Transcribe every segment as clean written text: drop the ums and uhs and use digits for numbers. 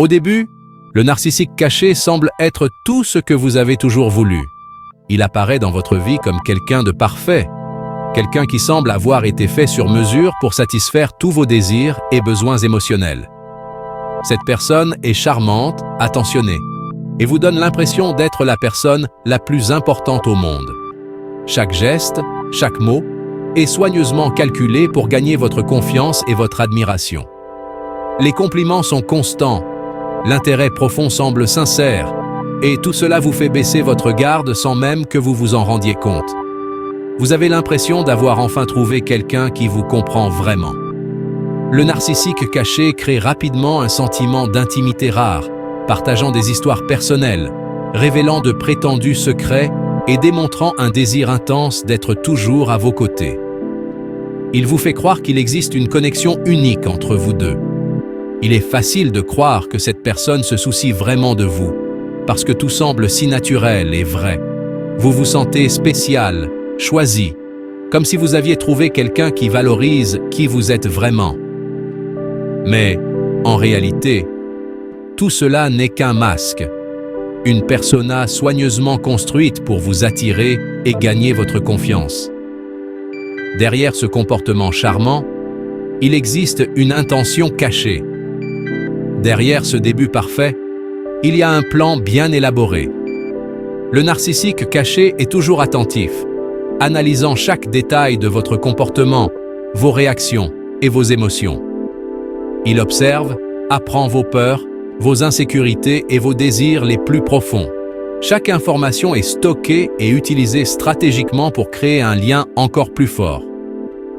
Au début, le narcissique caché semble être tout ce que vous avez toujours voulu. Il apparaît dans votre vie comme quelqu'un de parfait, quelqu'un qui semble avoir été fait sur mesure pour satisfaire tous vos désirs et besoins émotionnels. Cette personne est charmante, attentionnée, et vous donne l'impression d'être la personne la plus importante au monde. Chaque geste, chaque mot, est soigneusement calculé pour gagner votre confiance et votre admiration. Les compliments sont constants, l'intérêt profond semble sincère, et tout cela vous fait baisser votre garde sans même que vous vous en rendiez compte. Vous avez l'impression d'avoir enfin trouvé quelqu'un qui vous comprend vraiment. Le narcissique caché crée rapidement un sentiment d'intimité rare, partageant des histoires personnelles, révélant de prétendus secrets et démontrant un désir intense d'être toujours à vos côtés. Il vous fait croire qu'il existe une connexion unique entre vous deux. Il est facile de croire que cette personne se soucie vraiment de vous, parce que tout semble si naturel et vrai. Vous vous sentez spécial, choisi, comme si vous aviez trouvé quelqu'un qui valorise qui vous êtes vraiment. Mais, en réalité, tout cela n'est qu'un masque, une persona soigneusement construite pour vous attirer et gagner votre confiance. Derrière ce comportement charmant, il existe une intention cachée. Derrière ce début parfait, il y a un plan bien élaboré. Le narcissique caché est toujours attentif, analysant chaque détail de votre comportement, vos réactions et vos émotions. Il observe, apprend vos peurs, vos insécurités et vos désirs les plus profonds. Chaque information est stockée et utilisée stratégiquement pour créer un lien encore plus fort.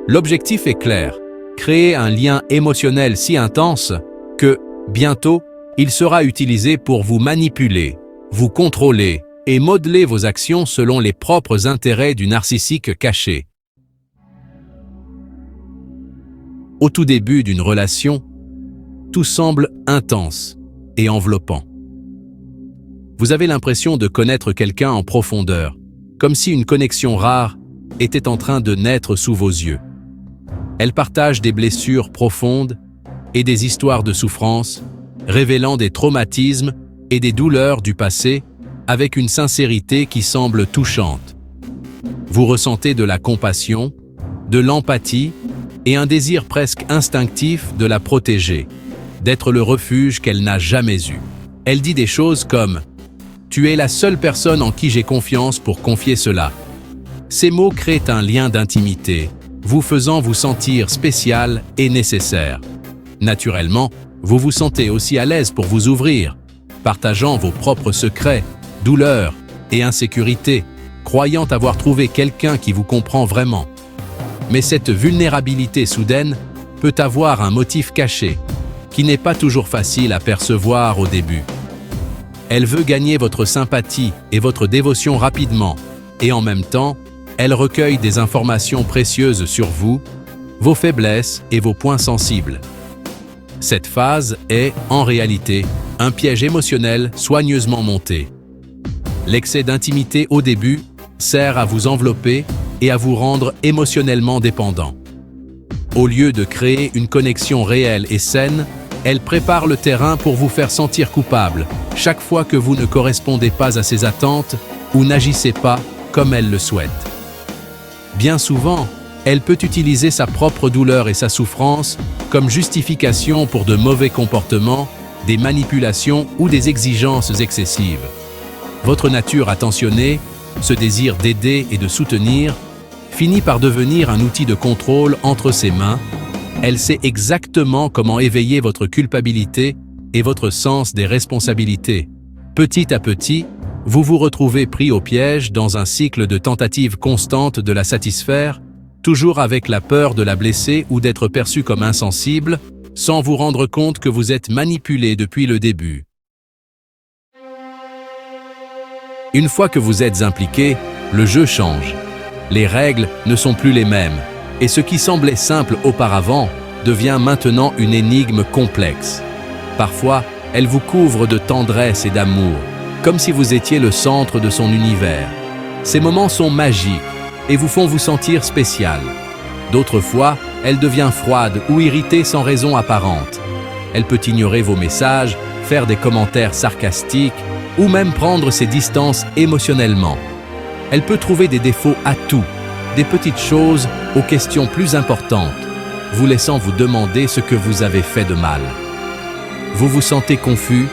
L'objectif est clair, créer un lien émotionnel si intense que, bientôt, il sera utilisé pour vous manipuler, vous contrôler et modeler vos actions selon les propres intérêts du narcissique caché. Au tout début d'une relation, tout semble intense et enveloppant. Vous avez l'impression de connaître quelqu'un en profondeur, comme si une connexion rare était en train de naître sous vos yeux. Elle partage des blessures profondes et des histoires de souffrance, révélant des traumatismes et des douleurs du passé avec une sincérité qui semble touchante. Vous ressentez de la compassion, de l'empathie et un désir presque instinctif de la protéger, d'être le refuge qu'elle n'a jamais eu. Elle dit des choses comme « Tu es la seule personne en qui j'ai confiance pour confier cela ». Ces mots créent un lien d'intimité, vous faisant vous sentir spécial et nécessaire. Naturellement, vous vous sentez aussi à l'aise pour vous ouvrir, partageant vos propres secrets, douleurs et insécurités, croyant avoir trouvé quelqu'un qui vous comprend vraiment. Mais cette vulnérabilité soudaine peut avoir un motif caché, qui n'est pas toujours facile à percevoir au début. Elle veut gagner votre sympathie et votre dévotion rapidement, et en même temps, elle recueille des informations précieuses sur vous, vos faiblesses et vos points sensibles. Cette phase est, en réalité, un piège émotionnel soigneusement monté. L'excès d'intimité au début sert à vous envelopper et à vous rendre émotionnellement dépendant. Au lieu de créer une connexion réelle et saine, elle prépare le terrain pour vous faire sentir coupable chaque fois que vous ne correspondez pas à ses attentes ou n'agissez pas comme elle le souhaite. Bien souvent, elle peut utiliser sa propre douleur et sa souffrance comme justification pour de mauvais comportements, des manipulations ou des exigences excessives. Votre nature attentionnée, ce désir d'aider et de soutenir, finit par devenir un outil de contrôle entre ses mains. Elle sait exactement comment éveiller votre culpabilité et votre sens des responsabilités. Petit à petit, vous vous retrouvez pris au piège dans un cycle de tentatives constantes de la satisfaire, toujours avec la peur de la blesser ou d'être perçu comme insensible, sans vous rendre compte que vous êtes manipulé depuis le début. Une fois que vous êtes impliqué, le jeu change. Les règles ne sont plus les mêmes, et ce qui semblait simple auparavant devient maintenant une énigme complexe. Parfois, elle vous couvre de tendresse et d'amour, comme si vous étiez le centre de son univers. Ces moments sont magiques et vous font vous sentir spécial. D'autres fois, elle devient froide ou irritée sans raison apparente. Elle peut ignorer vos messages, faire des commentaires sarcastiques ou même prendre ses distances émotionnellement. Elle peut trouver des défauts à tout, des petites choses aux questions plus importantes, vous laissant vous demander ce que vous avez fait de mal. Vous vous sentez confus,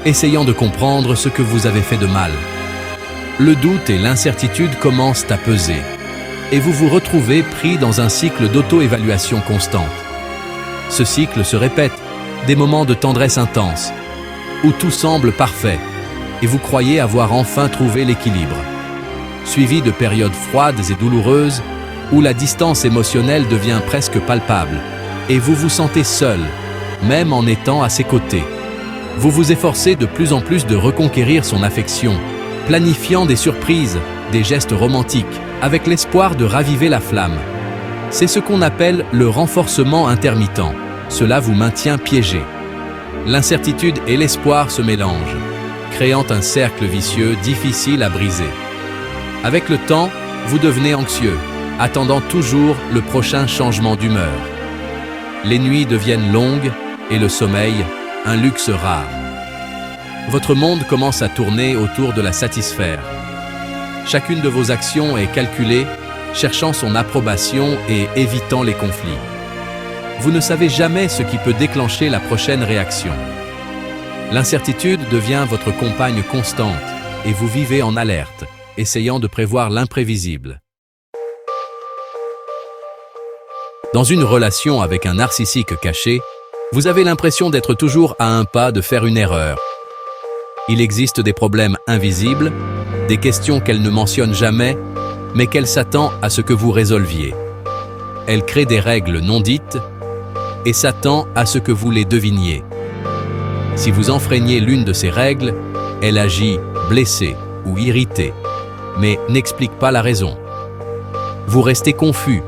essayant de comprendre ce que vous avez fait de mal. Le doute et l'incertitude commencent à peser, et vous vous retrouvez pris dans un cycle d'auto-évaluation constante. Ce cycle se répète, des moments de tendresse intense, où tout semble parfait, et vous croyez avoir enfin trouvé l'équilibre, suivi de périodes froides et douloureuses, où la distance émotionnelle devient presque palpable, et vous vous sentez seul, même en étant à ses côtés. Vous vous efforcez de plus en plus de reconquérir son affection, planifiant des surprises, des gestes romantiques, avec l'espoir de raviver la flamme. C'est ce qu'on appelle le renforcement intermittent. Cela vous maintient piégé. L'incertitude et l'espoir se mélangent, créant un cercle vicieux difficile à briser. Avec le temps, vous devenez anxieux, attendant toujours le prochain changement d'humeur. Les nuits deviennent longues et le sommeil, un luxe rare. Votre monde commence à tourner autour de la satisfaire. Chacune de vos actions est calculée, cherchant son approbation et évitant les conflits. Vous ne savez jamais ce qui peut déclencher la prochaine réaction. L'incertitude devient votre compagne constante et vous vivez en alerte, essayant de prévoir l'imprévisible. Dans une relation avec un narcissique caché, vous avez l'impression d'être toujours à un pas de faire une erreur. Il existe des problèmes invisibles, des questions qu'elle ne mentionne jamais, mais qu'elle s'attend à ce que vous résolviez. Elle crée des règles non dites et s'attend à ce que vous les deviniez. Si vous enfreignez l'une de ces règles, elle agit blessée ou irritée, mais n'explique pas la raison. Vous restez confus,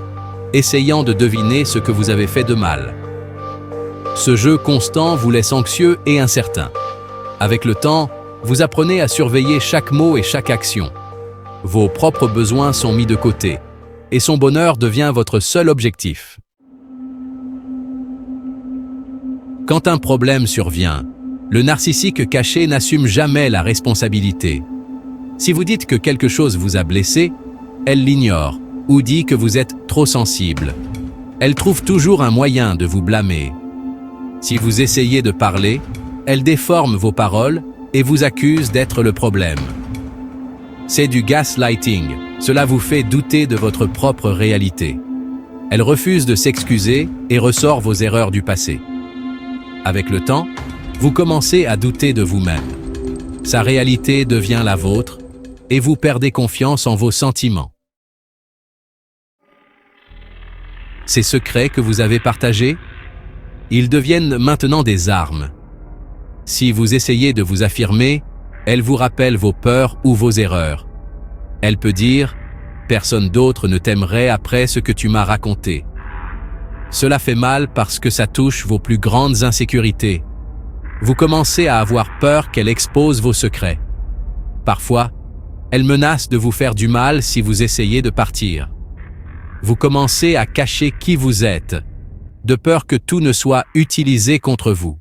essayant de deviner ce que vous avez fait de mal. Ce jeu constant vous laisse anxieux et incertain. Avec le temps, vous apprenez à surveiller chaque mot et chaque action. Vos propres besoins sont mis de côté, et son bonheur devient votre seul objectif. Quand un problème survient, le narcissique caché n'assume jamais la responsabilité. Si vous dites que quelque chose vous a blessé, elle l'ignore ou dit que vous êtes trop sensible. Elle trouve toujours un moyen de vous blâmer. Si vous essayez de parler, elle déforme vos paroles et vous accuse d'être le problème. C'est du gaslighting. Cela vous fait douter de votre propre réalité. Elle refuse de s'excuser et ressort vos erreurs du passé. Avec le temps, vous commencez à douter de vous-même. Sa réalité devient la vôtre et vous perdez confiance en vos sentiments. Ces secrets que vous avez partagés, ils deviennent maintenant des armes. Si vous essayez de vous affirmer, elle vous rappelle vos peurs ou vos erreurs. Elle peut dire « Personne d'autre ne t'aimerait après ce que tu m'as raconté ». Cela fait mal parce que ça touche vos plus grandes insécurités. Vous commencez à avoir peur qu'elle expose vos secrets. Parfois, elle menace de vous faire du mal si vous essayez de partir. Vous commencez à cacher qui vous êtes, de peur que tout ne soit utilisé contre vous.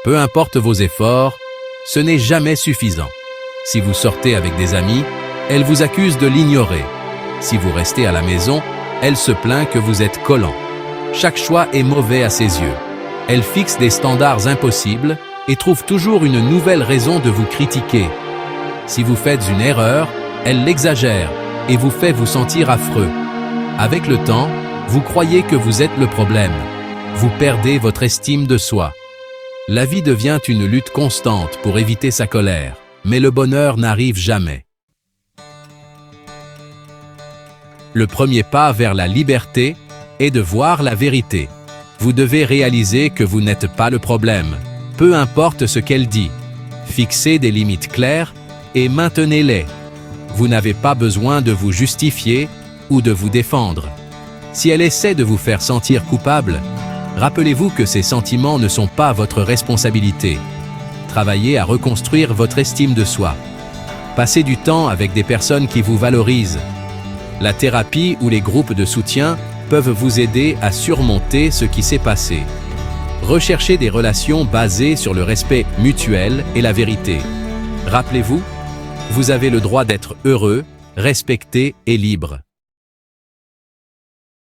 Peu importe vos efforts, ce n'est jamais suffisant. Si vous sortez avec des amis, elle vous accuse de l'ignorer. Si vous restez à la maison, elle se plaint que vous êtes collant. Chaque choix est mauvais à ses yeux. Elle fixe des standards impossibles et trouve toujours une nouvelle raison de vous critiquer. Si vous faites une erreur, elle l'exagère et vous fait vous sentir affreux. Avec le temps, vous croyez que vous êtes le problème. Vous perdez votre estime de soi. La vie devient une lutte constante pour éviter sa colère, mais le bonheur n'arrive jamais. Le premier pas vers la liberté est de voir la vérité. Vous devez réaliser que vous n'êtes pas le problème, peu importe ce qu'elle dit. Fixez des limites claires et maintenez-les. Vous n'avez pas besoin de vous justifier ou de vous défendre. Si elle essaie de vous faire sentir coupable, rappelez-vous que ces sentiments ne sont pas votre responsabilité. Travaillez à reconstruire votre estime de soi. Passez du temps avec des personnes qui vous valorisent. La thérapie ou les groupes de soutien peuvent vous aider à surmonter ce qui s'est passé. Recherchez des relations basées sur le respect mutuel et la vérité. Rappelez-vous, vous avez le droit d'être heureux, respecté et libre.